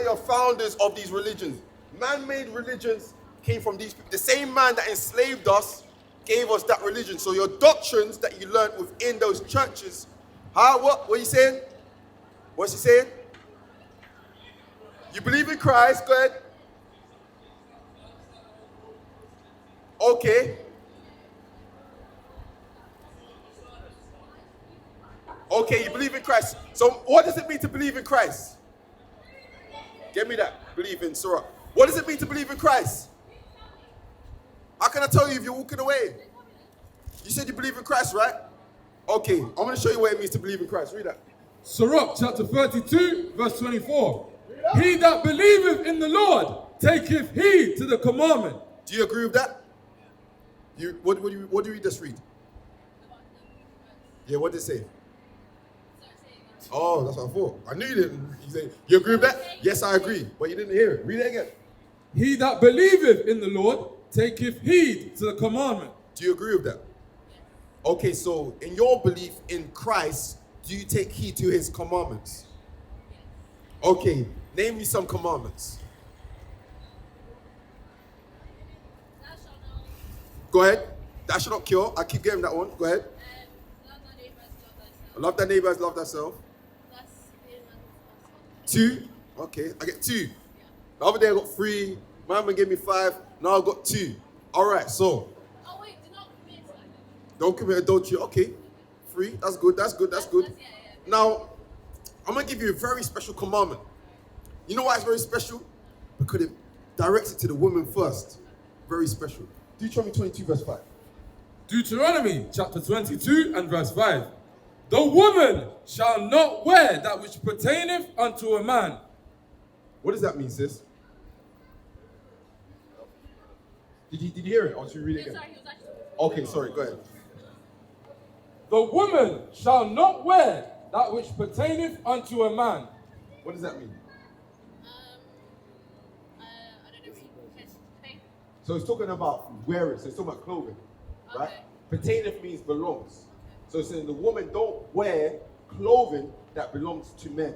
your founders of these religions. Man-made religions came from these people. The same man that enslaved us gave us that religion. So your doctrines that you learned within those churches, what are you saying? What's he saying? You believe in Christ, go ahead. Okay. Okay, you believe in Christ. So what does it mean to believe in Christ? Give me that. Believe in Surah. What does it mean to believe in Christ? How can I tell you if you're walking away? You said you believe in Christ, right? Okay, I'm going to show you what it means to believe in Christ. Read that. Surah chapter 32, verse 24. He that believeth in the Lord taketh heed to the commandment. Do you agree with that? What do you just read? Yeah, what did it say? Oh, that's what I thought. I knew you didn't. You agree with that? Yes, I agree. But you didn't hear it. Read it again. He that believeth in the Lord taketh heed to the commandment. Do you agree with that? Okay, so in your belief in Christ, do you take heed to his commandments? Okay, name me some commandments. Go ahead. Thou shalt not kill. I keep getting that one. Go ahead. Love thy neighbor as love thyself. 2. Okay, I get 2. The other day I got 3. My man gave me 5. Now I got 2. All right, so. Oh wait, do not commit adultery. Don't commit adultery. Okay, 3. That's good. That's good. That's good. Now, I'm gonna give you a very special commandment. You know why it's very special? Because it directs it to the woman first. Very special. Deuteronomy 22, verse 5. Deuteronomy chapter 22 and verse 5. The woman shall not wear that which pertaineth unto a man. What does that mean, sis? Did you hear it? Or should we read it again? Sorry, he was actually... Okay, sorry, go ahead. The woman shall not wear that which pertaineth unto a man. What does that mean? I don't know if you... So it's talking about wearing, so it's talking about clothing, right? Okay. Pertaineth means belongs. So it's saying the woman don't wear clothing that belongs to men.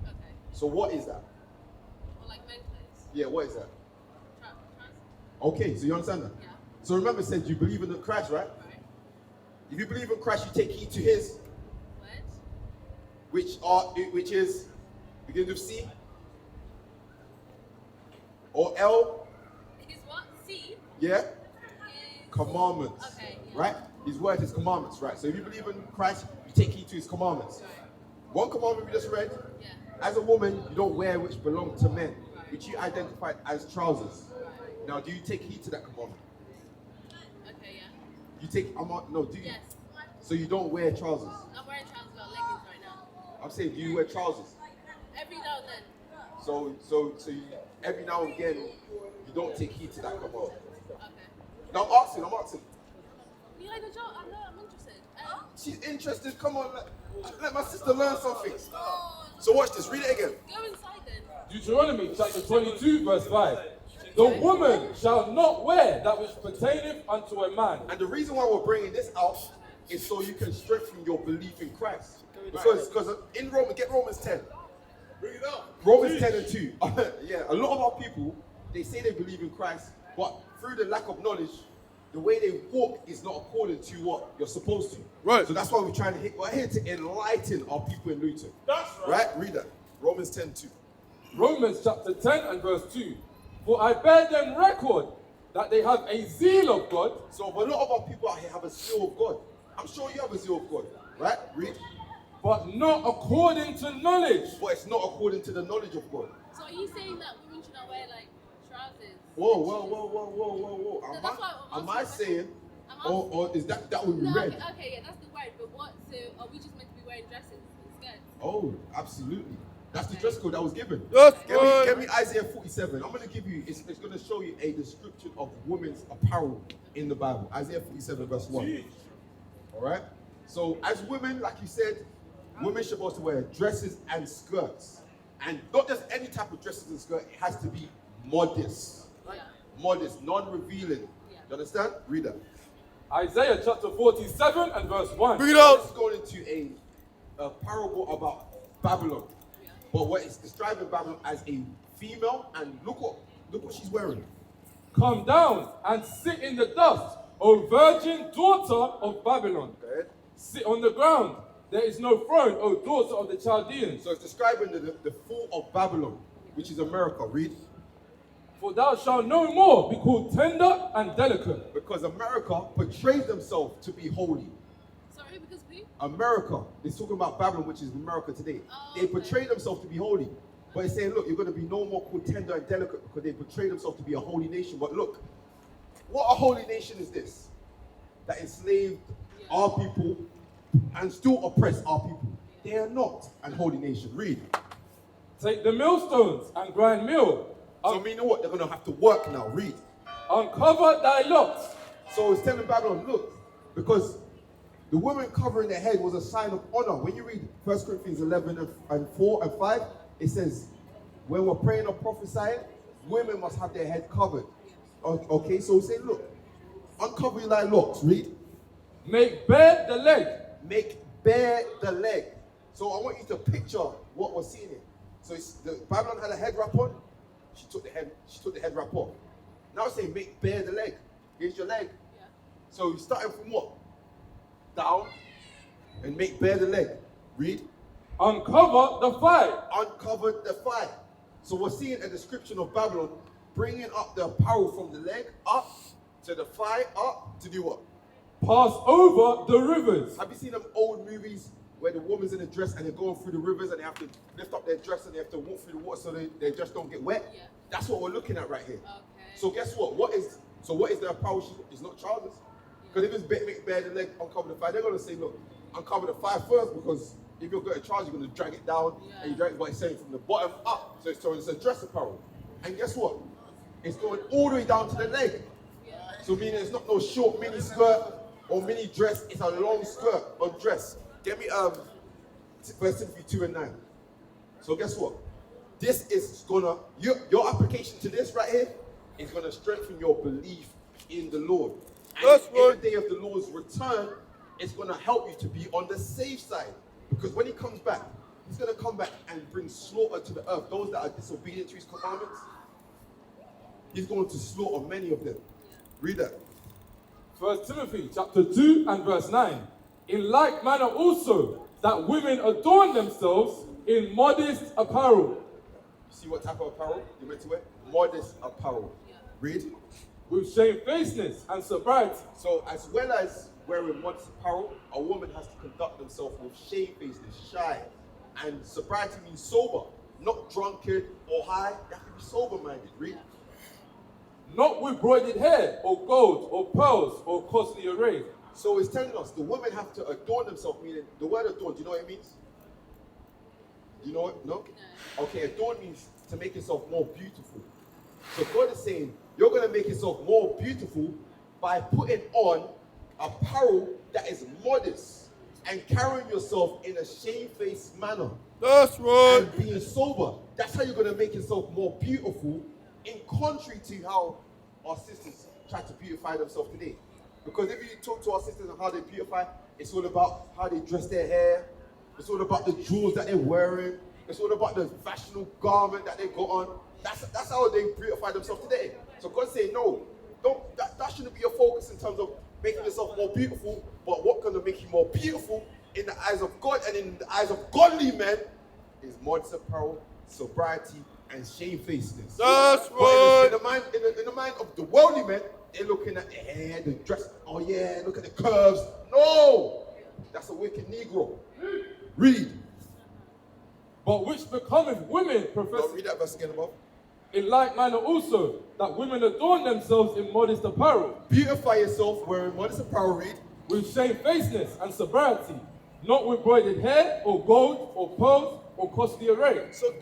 Okay. So what is that? Or like men's clothes. Yeah, what is that? Trans. Okay, so you understand that? Yeah. So remember it said you believe in the Christ, right? Right. If you believe in Christ, you take heed to his, What? which is, begins with C or L, His what? C? yeah? His... Commandments, Okay, yeah. right? His word, his commandments, right? So if you believe in Christ, you take heed to his commandments. Right. One commandment we just read, Yeah. as a woman, you don't wear which belong to men, which you identified as trousers. Right. Now, do you take heed to that commandment? Okay, yeah. You take, no, do you? Yes. So you don't wear trousers? I'm wearing trousers or leggings right now. I'm saying, do you wear trousers? Every now and then. So you, every now and again, you don't take heed to that commandment. Okay. Now I'm asking. You like the job? I'm interested. She's interested, come on, let my sister learn something. So watch this, read it again. Go inside then. Deuteronomy chapter 22 verse 5. The woman shall not wear that which pertaineth unto a man. And the reason why we're bringing this out is so you can strengthen your belief in Christ. Because in Romans, get Romans 10. Bring it up. Romans 10 and 2. Yeah, a lot of our people, they say they believe in Christ, but through the lack of knowledge, the way they walk is not according to what you're supposed to. Right. So that's why we're trying to we're here to enlighten our people in Luton. That's right. Right? Read that. Romans 10 2. Romans chapter 10 and verse 2. For I bear them record that they have a zeal of God. So a lot of our people out here have a zeal of God. I'm sure you have a zeal of God. Right? Read. But not according to knowledge. But it's not according to the knowledge of God. So are you saying that women should not wear like trousers? Whoa. So that's why I'm Am I asking- saying, I'm or is that what we No, read? okay, yeah, that's the word. But what? So are we just meant to be wearing dresses and skirts? Oh, absolutely. That's the dress code that was given. Yes, Get me Isaiah 47. I'm going to give you, it's going to show you a description of women's apparel in the Bible. Isaiah 47 verse 1. All right? So as women, like you said, women should supposed to wear dresses and skirts. And not just any type of dresses and skirt, it has to be modest. Yeah. Modest, non-revealing. Yeah. You understand? Read that. Isaiah chapter 47 and verse 1. Bring it This up. is going into a parable about Babylon. But what it's describing Babylon as a female, and look what she's wearing. Come down and sit in the dust, O virgin daughter of Babylon. Go ahead. Sit on the ground. There is no throne, O daughter of the Chaldeans. So it's describing the fall of Babylon, which is America. Read. For thou shalt no more be called tender and delicate. Because America portrays themselves to be holy. Sorry, because who? America, it's talking about Babylon, which is America today. Oh, They portray themselves to be holy. But it's saying, look, you're going to be no more called tender and delicate because they portray themselves to be a holy nation. But look, what a holy nation is this? That enslaved our people and still oppress our people. They are not a holy nation. Read. Take the millstones and grind meal. So meaning what? They're going to have to work now. Read. Uncover thy locks. So it's telling Babylon, look, because the woman covering their head was a sign of honor. When you read 1 Corinthians 11 and 4 and 5, it says, when we're praying or prophesying, women must have their head covered. Okay, so say, look, uncover thy locks. Read. Make bare the leg. Make bare the leg. So I want you to picture what we're seeing here. So Babylon had a head wrap on. She took the head wrap off. Now it's saying make bare the leg. Here's your leg. Yeah. So you're starting from what? Down and make bare the leg. Read. Uncover the thigh. Uncover the thigh. So we're seeing a description of Babylon bringing up the apparel from the leg up to the thigh up to do what? Pass over the rivers. Have you seen them old movies where the woman's in a dress and they're going through the rivers and they have to lift up their dress and they have to walk through the water so they just don't get wet? Yeah. That's what we're looking at right here. Okay. So guess what? What is the apparel? It's not trousers. Because if it's make bare the leg, uncover the thigh, they're going to say, look, uncover the thigh first because if you're going to trousers, you're going to drag it down and you drag it, but it's saying from the bottom up. So it's a dress apparel. And guess what? It's going all the way down to the leg. Yeah. So meaning it's not no short mini skirt or mini dress, it's a long skirt or dress. Get me 1 Timothy 2 and 9. So guess what? This is gonna, your application to this right here is gonna strengthen your belief in the Lord. And in the day of the Lord's return, it's gonna help you to be on the safe side. Because when he comes back, he's gonna come back and bring slaughter to the earth. Those that are disobedient to his commandments, he's going to slaughter many of them. Read that. 1 Timothy chapter 2 and verse 9. In like manner also, that women adorn themselves in modest apparel. You see what type of apparel you're meant to wear? Modest apparel. Yeah. Read. With shamefacedness and sobriety. So as well as wearing modest apparel, a woman has to conduct themselves with shamefacedness, shy. And sobriety means sober, not drunkard or high. You have to be sober-minded. Read. Not with broidered hair, or gold, or pearls, or costly array. So it's telling us the women have to adorn themselves, meaning the word adorn, do you know what it means? Do you know it? No? Okay, adorn means to make yourself more beautiful. So God is saying, you're going to make yourself more beautiful by putting on apparel that is modest and carrying yourself in a shamefaced manner. That's right. And being sober. That's how you're going to make yourself more beautiful, in contrary to how our sisters try to beautify themselves today. Because if you talk to our sisters and how they beautify, it's all about how they dress their hair. It's all about the jewels that they're wearing. It's all about the fashionable garment that they got on. That's how they beautify themselves today. So God saying, no, that shouldn't be your focus in terms of making yourself more beautiful, but what's going to make you more beautiful in the eyes of God and in the eyes of godly men is modest apparel, sobriety, and shamefacedness. That's right. In the mind of the worldly men, they're looking at the hair, the dress. Oh yeah, look at the curves. No, that's a wicked Negro. Read. But which becometh women professing. Read that verse again above. In like manner also, that women adorn themselves in modest apparel. Beautify yourself wearing modest apparel. Read. With shamefacedness and sobriety, not with broidered hair, or gold, or pearls, or costly array. So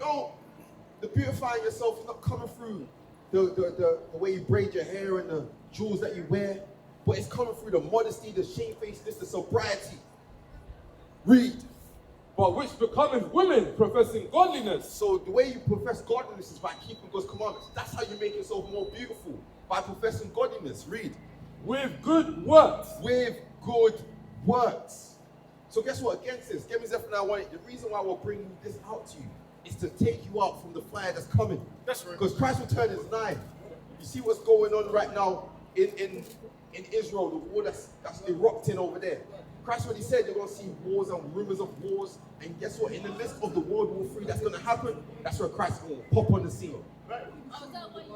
the beautifying yourself is not coming through the way you braid your hair and the jewels that you wear, but it's coming through the modesty, the shamefacedness, the sobriety. Read. But which becometh women professing godliness. So the way you profess godliness is by keeping God's commandments. That's how you make yourself more beautiful, by professing godliness. Read. With good works. With good works. So guess what? Against this, give me Zephaniah 1. The reason why we're bringing this out to you is to take you out from the fire that's coming. That's right. Because Christ's return is nigh. You see what's going on right now in Israel, the war that's erupting over there. Christ already said you're going to see wars and rumors of wars. And guess what? In the midst of the World War III that's going to happen, that's where Christ is going to pop on the scene. Oh, is that what you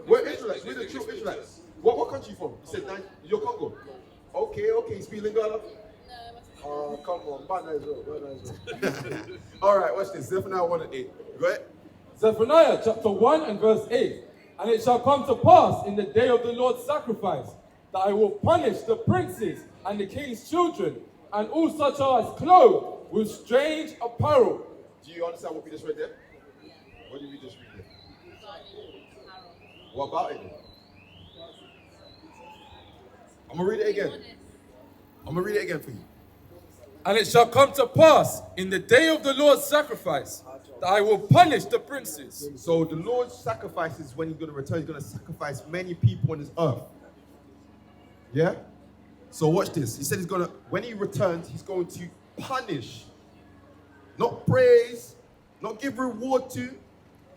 We're Israelites. We're the true Israelites. What country you from? You said you're Congo? Okay. You speak Lingala? Oh, come on. Bad Israel. All right, watch this. Zephaniah 1 and 8. Go ahead. Zephaniah chapter 1 and verse 8. And it shall come to pass in the day of the Lord's sacrifice that I will punish the princes and the king's children and all such as clothed with strange apparel. Do you understand what we just read there? What did we just read there? What about it? I'm going to read it again. For you. And it shall come to pass in the day of the Lord's sacrifice that I will punish the princes. So the Lord's sacrifices, when he's going to return, he's going to sacrifice many people on this earth. Yeah? So watch this. He said when he returns, he's going to punish. Not praise, not give reward to,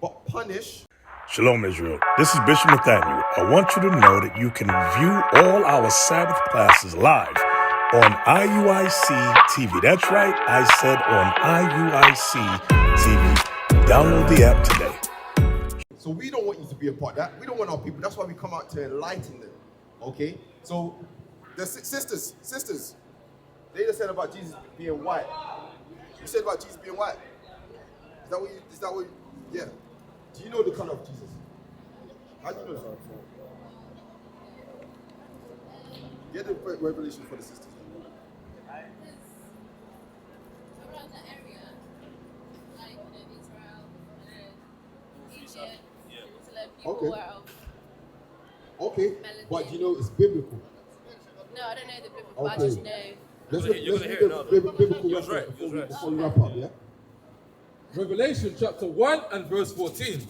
but punish. Shalom, Israel. This is Bishop Nathaniel. I want you to know that you can view all our Sabbath classes live on IUIC TV. That's right, I said on IUIC TV. Download the app today. So we don't want you to be a part of that. We don't want our people. That's why we come out to enlighten them. Okay? So the sisters, they just said about Jesus being white. You said about Jesus being white. Is that what yeah. Do you know the color of Jesus? How do you know that? Get the revelation for the sisters. around that area, like Israel, Egypt, Jerusalem, people were of Okay, melanin. but you know it's biblical. No, I don't know the biblical, but I Okay. just know. Let's You're read gonna hear it now, the biblical He was reference right. before we wrap up, yeah? Revelation chapter 1 and verse 14.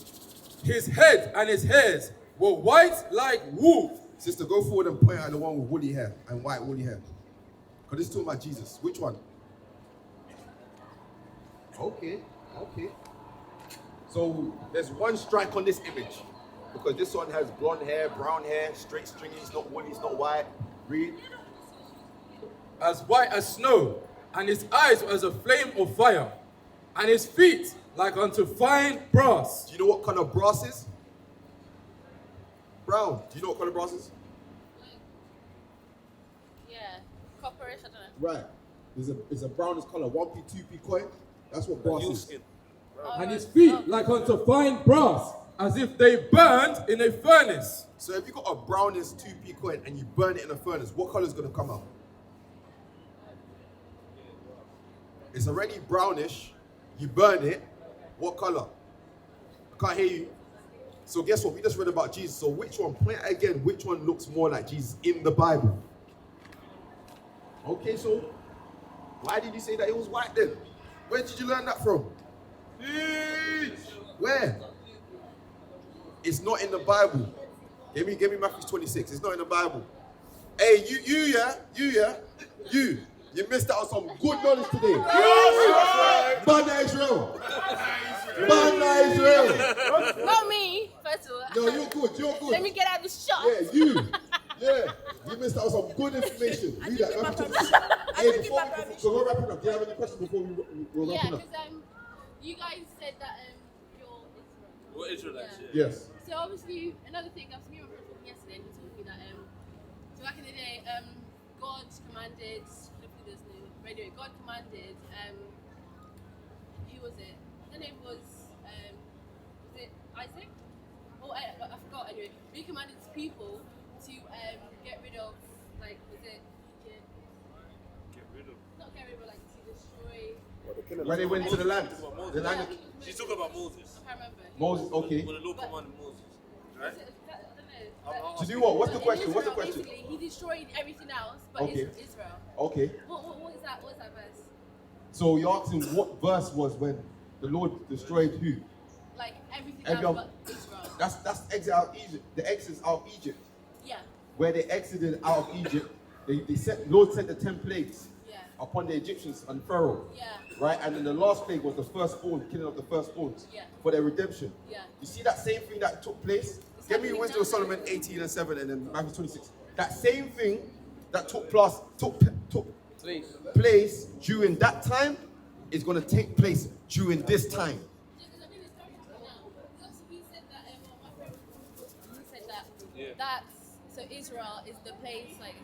His head and his hairs were white like wool. Sister, go forward and point out the one with woolly hair and white woolly hair. Because this is talking about Jesus. Which one? Okay. So there's one strike on this image. Because this one has blonde hair, brown hair, straight stringy, it's not woolly, it's not white. Read. As white as snow, and his eyes were as a flame of fire, and his feet like unto fine brass. Do you know what color brass is? Brown. Do you know what color brass is? Yeah, copperish, I don't know. Right. It's a brownish color. 1p, 2p coin. That's what brass is. And his feet like unto fine brass, as if they burned in a furnace. So if you got a brownish 2p coin and you burn it in a furnace, what color is going to come out? It's already brownish. You burn it. What color? I can't hear you. So guess what? We just read about Jesus. So which one? Play it again. Which one looks more like Jesus in the Bible? Okay, so why did you say that it was white then? Where did you learn that from? Where? It's not in the Bible. Give me Matthew 26. It's not in the Bible. Hey, you missed out on some good knowledge today. Bana Israel. Not me, first of all. No, you're good. Let me get out of the shop. Yeah, you missed out on some good information. Read that. Matthew 26. Hey, before we're wrapping up, do you have any questions before we're Yeah, wrapping up? because you guys said that you're Israel. We're Israelites, Yeah. Yes. So obviously, another thing, I was me and my friend talking yesterday, and he told me that so back in the day, God commanded, hopefully there's no radio, God commanded, who was it? The name was it Isaac? Oh, I forgot anyway. He commanded his people to get rid of, like, was it Egypt? Not get rid of, like, to destroy. When they went to the land. The land of She's talking about Moses. I can't remember. Moses, okay. When the Lord commanded Moses, right? I don't know. To do what? What's the So question? in What's the Israel, question? Basically, he destroyed everything else, but Okay. Israel. Okay. What is that? What is that verse? So you're asking what verse was when the Lord destroyed who? Like everything Every else other- but Israel. That's exit out of Egypt. The exodus out of Egypt. Yeah. Where they exited out of Egypt, they sent Lord sent the 10 plagues. Yeah. upon the Egyptians and Pharaoh. Yeah. Right? And then the last plague was the firstborn, killing of the firstborns for their redemption. Yeah. You see that same thing that took place? Give me Wisdom of Solomon 18 and 7 and then Matthew 26. That same thing that took place during that time is going to take place during this time. So Israel is the place, like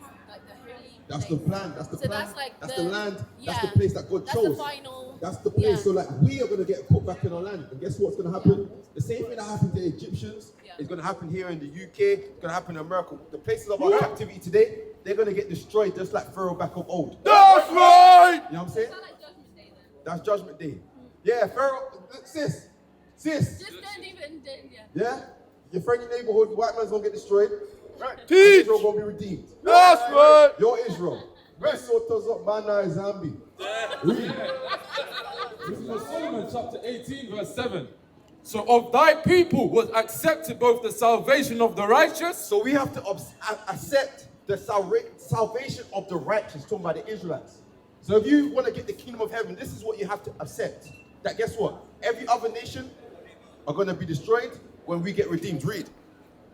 the holy. That's the plan. That's the plan. That's like that's the land. Yeah, that's the place that God chose. That's the final. That's the place. Yeah. So like we are going to get put back in our land. And guess what's going to happen? The same thing that happened to the Egyptians is going to happen here in the UK. It's going to happen in America. The places of our captivity today, they're going to get destroyed just like Pharaoh back of old. That's right! You know what I'm saying? It's not like Judgment Day then. That's Judgment Day. Yeah, Pharaoh, sis. Just don't even, Yeah? Your friend in your neighborhood, white man's going to get destroyed. Right. Teach! Israel going to be redeemed. That's right! You're Israel. Lesoto's up, Mana is Zambi. Read. Wisdom of Solomon chapter 18 verse 7. So of thy people was accepted both the salvation of the righteous. So we have to accept the salvation of the righteous, talking about the Israelites. So if you want to get the kingdom of heaven, this is what you have to accept. That guess what? Every other nation are going to be destroyed when we get redeemed. Read.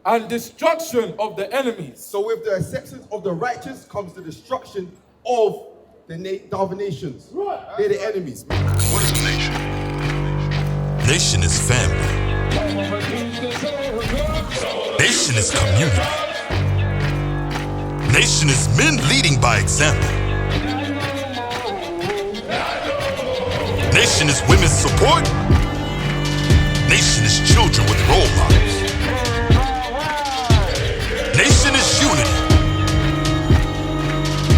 And destruction of the enemies. So with the acceptance of the righteous comes the destruction of the other nations. They're the enemies. What is a nation? Nation is family. Nation is community. Nation is men leading by example. Nation is women's support. Nation is children with role models. Nation is unity.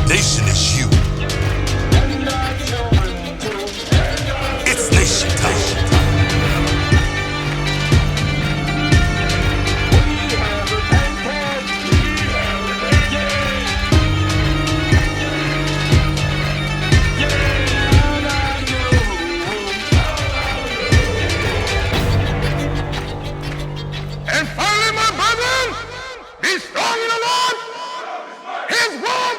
Nation is you. It's nation time. And finally, my brethren, be strong in the Lord. His word